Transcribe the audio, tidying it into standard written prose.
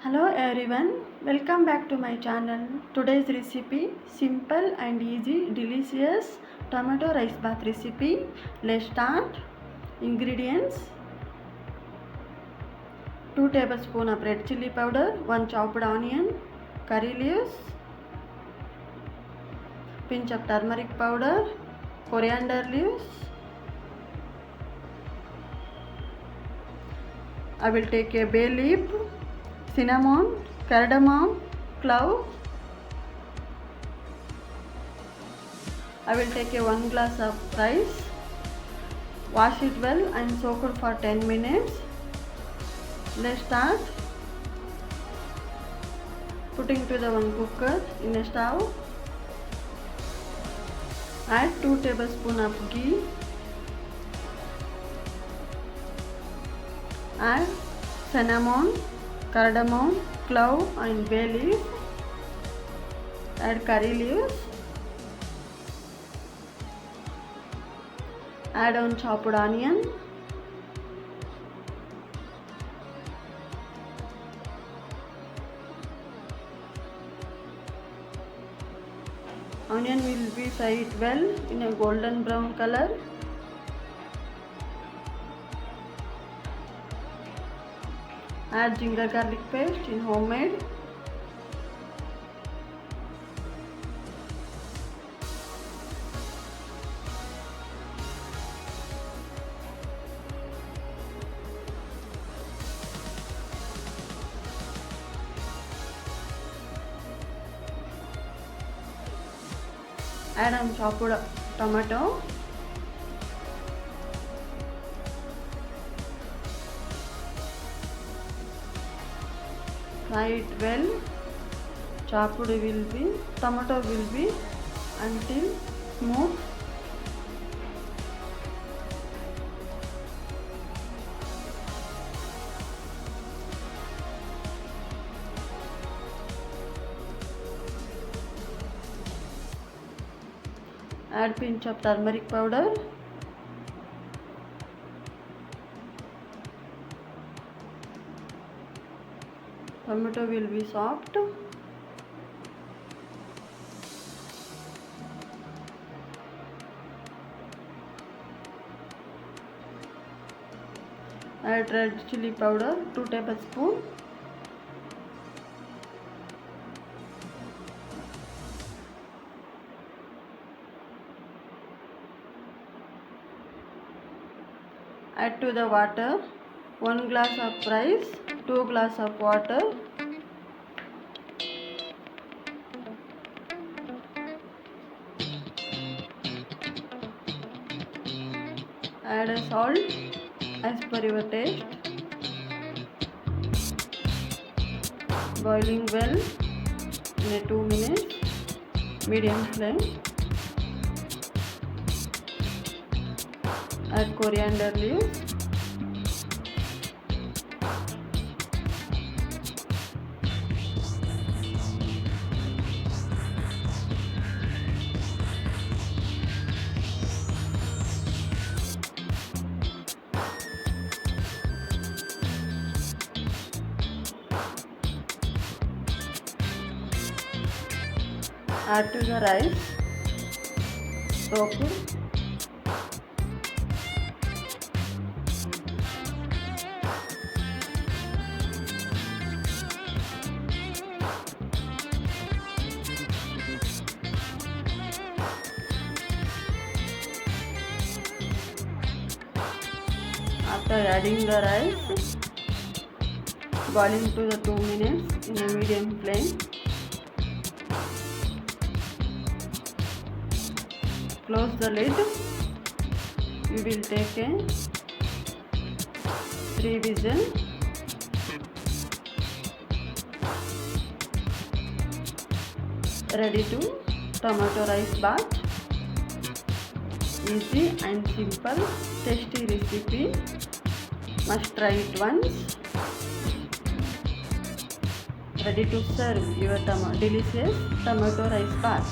Hello everyone, welcome back to my channel. Today's recipe, simple and easy, delicious tomato rice bath recipe. Let's start. Ingredients: 2 tablespoons of red chili powder, 1 chopped onion, curry leaves, pinch of turmeric powder, coriander leaves. I will take a bay leaf, cinnamon, cardamom, clove. I will take a 1 glass of rice, wash it well and soak it for 10 minutes. Let's start. Putting to the one cooker in a stove. Add 2 tablespoons of ghee. Add cinnamon, cardamom, clove and bay leaf. Add curry leaves. Add on chopped onion. Onion will be fried well in a golden brown color. Add ginger garlic paste in homemade. Add on chopped tomato. Fry it well. Tomato will be until smooth. Add pinch of turmeric powder. Tomato will be soft. Add red chili powder 2 tablespoons. Add to the water 1 glass of rice, 2 glass of water. Add a salt as per your taste. Boiling well in a 2 minutes, medium flame. Add coriander leaves. Add to the rice, soaked. After adding the rice, boiling to the 2 minutes in a medium flame. Close the lid. We will take a 3 whistles. Ready to tomato rice bath. Easy and simple, tasty recipe. Must try it once. Ready to serve your delicious tomato rice bath.